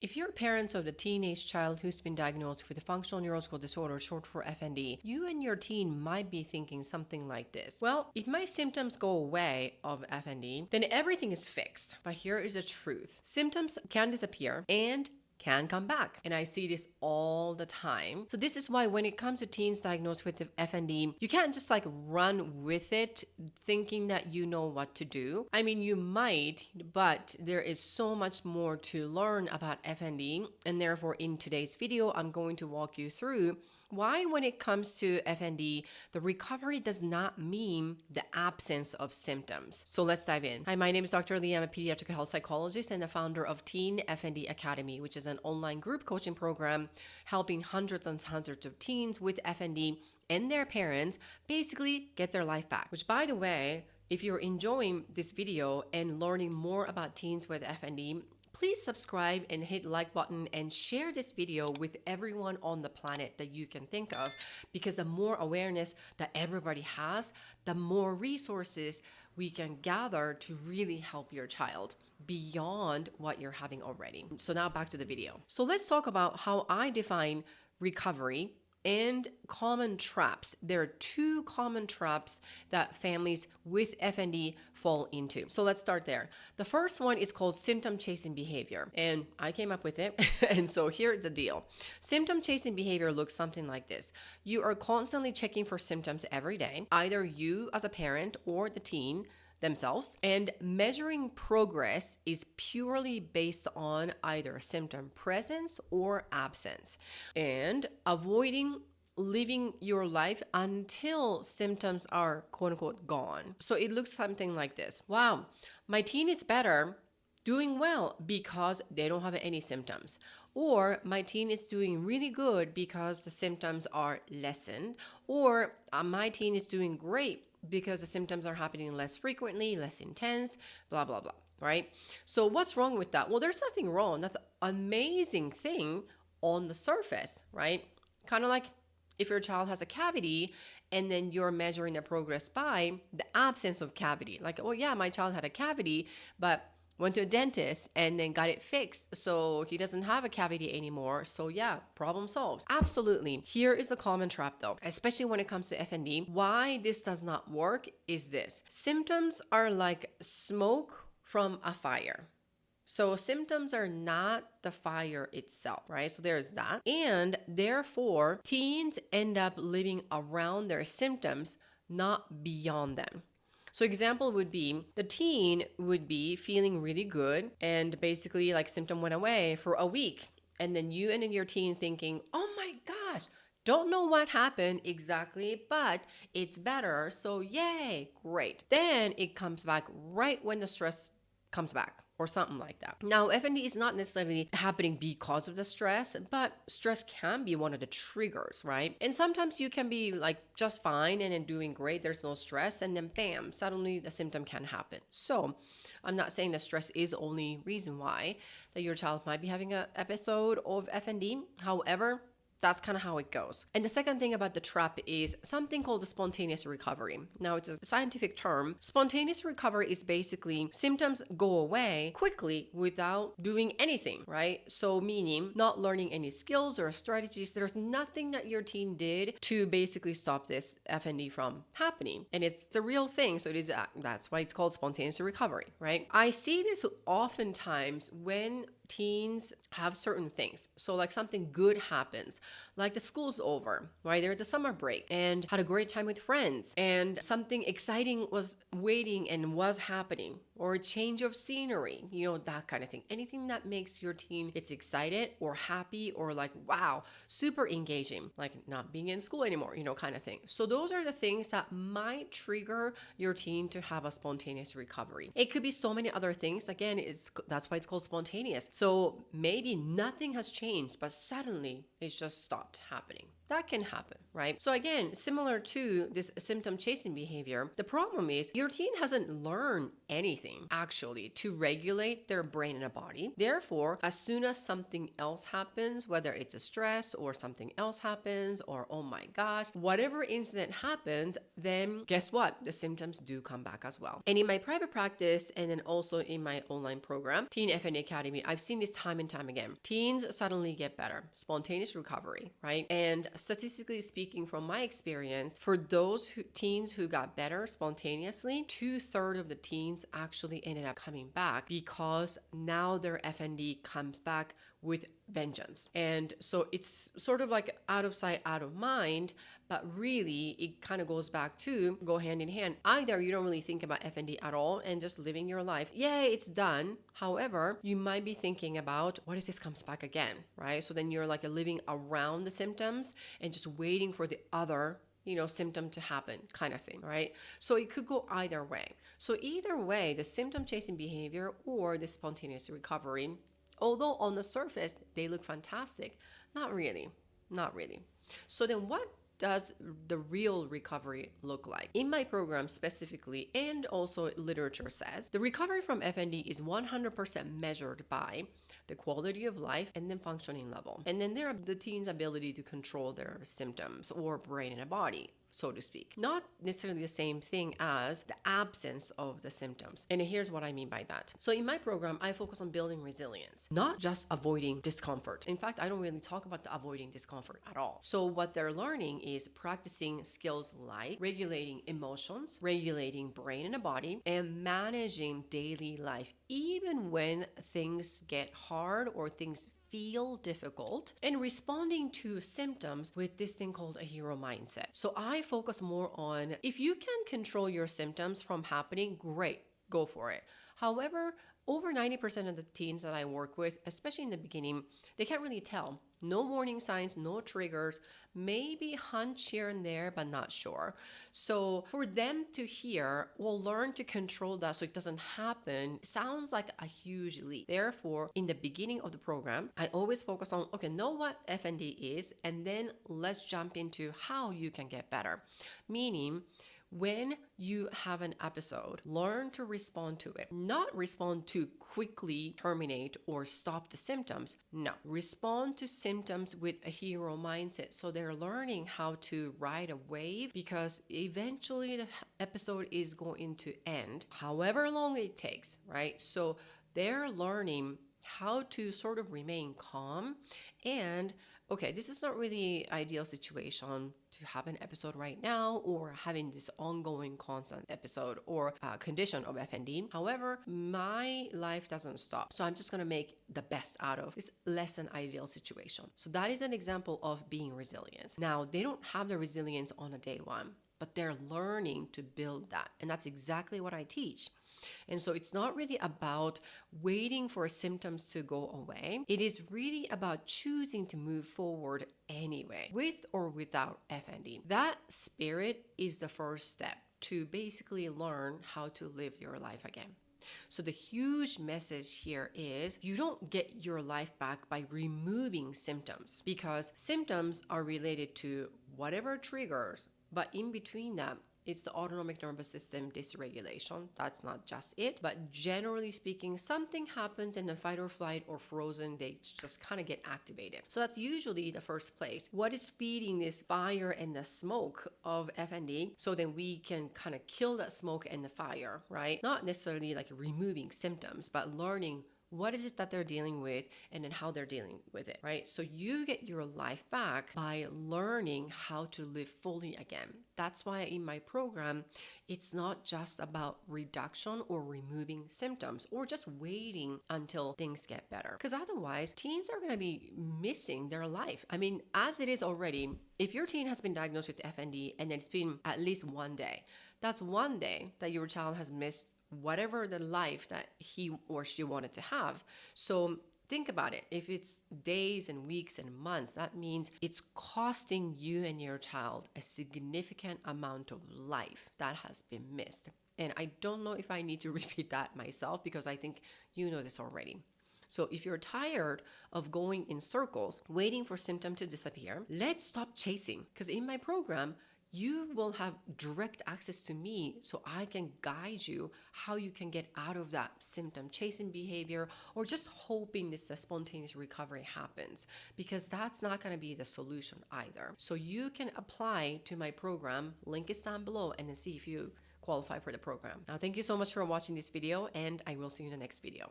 If you're parents of the teenage child who's been diagnosed with a functional neurological disorder, short for FND, you and your teen might be thinking something like this. Well, if my symptoms go away of FND, then everything is fixed. But here is the truth. Symptoms can disappear and can come back. And I see this all the time. So this is why when it comes to teens diagnosed with FND, you can't just run with it thinking that you know what to do. I mean, you might, but there is so much more to learn about FND. And therefore, in today's video, I'm going to walk you through why when it comes to FND, the recovery does not mean the absence of symptoms. So let's dive in. Hi, my name is Dr. Lee. I'm a pediatric health psychologist and the founder of Teen FND Academy, which is an online group coaching program helping hundreds and hundreds of teens with FND and their parents basically get their life back. Which, by the way, if you're enjoying this video and learning more about teens with FND, please subscribe and hit like button and share this video with everyone on the planet that you can think of, because the more awareness that everybody has, the more resources we can gather to really help your child beyond what you're having already. So now back to the video. So let's talk about how I define recovery and common traps. There are two common traps that families with FND fall into. So let's start there. The first one is called symptom chasing behavior, and I came up with it. And so here's the deal. Symptom chasing behavior looks something like this. You are constantly checking for symptoms every day, either you as a parent or the teen themselves, and measuring progress is purely based on either symptom presence or absence, and avoiding living your life until symptoms are quote unquote gone. So it looks something like this. Wow, my teen is better, doing well because they don't have any symptoms. Or my teen is doing really good because the symptoms are lessened. Or my teen is doing great because the symptoms are happening less frequently, less intense, blah, blah, blah, right? So what's wrong with that? Well, there's nothing wrong. That's an amazing thing on the surface, right? Kind of like if your child has a cavity and then you're measuring the progress by the absence of cavity. Like, oh yeah, my child had a cavity, but went to a dentist and then got it fixed, so he doesn't have a cavity anymore. So yeah, problem solved. Absolutely. Here is a common trap though, especially when it comes to FND. Why this does not work is this. Symptoms are like smoke from a fire. So symptoms are not the fire itself, right? So there's that. And therefore, teens end up living around their symptoms, not beyond them. So example would be the teen would be feeling really good and basically symptom went away for a week. And then you and your teen thinking, oh my gosh, don't know what happened exactly, but it's better. So yay, great. Then it comes back right when the stress comes back or something like that. Now, FND is not necessarily happening because of the stress, but stress can be one of the triggers, right? And sometimes you can be just fine and then doing great, there's no stress, and then bam, suddenly the symptom can happen. So I'm not saying that stress is the only reason why that your child might be having an episode of FND. However, that's kind of how it goes. And the second thing about the trap is something called the spontaneous recovery. Now, it's a scientific term. Spontaneous recovery is basically symptoms go away quickly without doing anything, right? So meaning not learning any skills or strategies. There's nothing that your teen did to basically stop this FND from happening. And it's the real thing. So that's why it's called spontaneous recovery, right? I see this oftentimes when teens have certain things. So something good happens, like the school's over, right? They're at the summer break and had a great time with friends, and something exciting was waiting and was happening, or a change of scenery, that kind of thing. Anything that makes your teen gets excited or happy or wow, super engaging, like not being in school anymore, kind of thing. So those are the things that might trigger your teen to have a spontaneous recovery. It could be so many other things. Again, that's why it's called spontaneous. So maybe nothing has changed, but suddenly it just stopped happening. That can happen, right? So again, similar to this symptom chasing behavior, the problem is your teen hasn't learned anything actually to regulate their brain and body. Therefore, as soon as something else happens, whether it's a stress or something else happens, or oh my gosh, whatever incident happens, then guess what? The symptoms do come back as well. And in my private practice, and then also in my online program, Teen FND Academy, I've seen this time and time again. Teens suddenly get better, spontaneous recovery, right? And statistically speaking, from my experience, for those teens who got better spontaneously, 2/3 of the teens actually ended up coming back because now their FND comes back with vengeance. And so it's sort of like out of sight, out of mind, but really it kind of goes back to go hand in hand. Either you don't really think about FND at all and just living your life. Yay, it's done. However, you might be thinking about what if this comes back again, right? So then you're like living around the symptoms and just waiting for the other symptom to happen kind of thing, right? So it could go either way. So either way, the symptom chasing behavior or the spontaneous recovery, although on the surface they look fantastic, not really. So then what does the real recovery look like? In my program specifically, and also literature says, the recovery from FND is 100% measured by the quality of life and then functioning level. And then there are the teen's ability to control their symptoms or brain and body, so to speak. Not necessarily the same thing as the absence of the symptoms. And here's what I mean by that. So in my program, I focus on building resilience, not just avoiding discomfort. In fact, I don't really talk about the avoiding discomfort at all. So what they're learning is practicing skills like regulating emotions, regulating brain and body, and managing daily life, even when things get hard or things feel difficult, and responding to symptoms with this thing called a hero mindset. So I focus more on, if you can control your symptoms from happening, great, go for it. However, over 90% of the teens that I work with, especially in the beginning, they can't really tell. No warning signs, no triggers, maybe hunch here and there, but not sure. So for them to hear, we'll learn to control that so it doesn't happen, sounds like a huge leap. Therefore, in the beginning of the program, I always focus on, okay, know what FND is, and then let's jump into how you can get better. Meaning, when you have an episode, learn to respond to it. Not respond to quickly terminate or stop the symptoms. No, respond to symptoms with a hero mindset. So they're learning how to ride a wave, because eventually the episode is going to end, however long it takes, right? So they're learning how to sort of remain calm and, okay, this is not really ideal situation to have an episode right now or having this ongoing constant episode or condition of FND. However, my life doesn't stop. So I'm just going to make the best out of this less than ideal situation. So that is an example of being resilient. Now, they don't have the resilience on a day one, but they're learning to build that. And that's exactly what I teach. And so it's not really about waiting for symptoms to go away. It is really about choosing to move forward anyway, with or without FND. That spirit is the first step to basically learn how to live your life again. So the huge message here is you don't get your life back by removing symptoms, because symptoms are related to whatever triggers, but in between that, it's the autonomic nervous system dysregulation. That's not just it. But generally speaking, something happens in the fight or flight or frozen, they just kind of get activated. So that's usually the first place. What is feeding this fire and the smoke of FND? So then we can kind of kill that smoke and the fire, right? Not necessarily like removing symptoms, but learning what is it that they're dealing with and then how they're dealing with it, right? So you get your life back by learning how to live fully again. That's why in my program, it's not just about reduction or removing symptoms or just waiting until things get better. Because otherwise, teens are going to be missing their life. I mean, as it is already, if your teen has been diagnosed with FND and it's been at least one day, that's one day that your child has missed whatever the life that he or she wanted to have. So think about it. If it's days and weeks and months, that means it's costing you and your child a significant amount of life that has been missed. And I don't know if I need to repeat that myself, because I think you know this already. So if you're tired of going in circles, waiting for symptom to disappear, let's stop chasing. Because in my program, you will have direct access to me so I can guide you how you can get out of that symptom chasing behavior or just hoping this spontaneous recovery happens, because that's not going to be the solution either. So you can apply to my program, link is down below, and then see if you qualify for the program. Now, thank you so much for watching this video, and I will see you in the next video.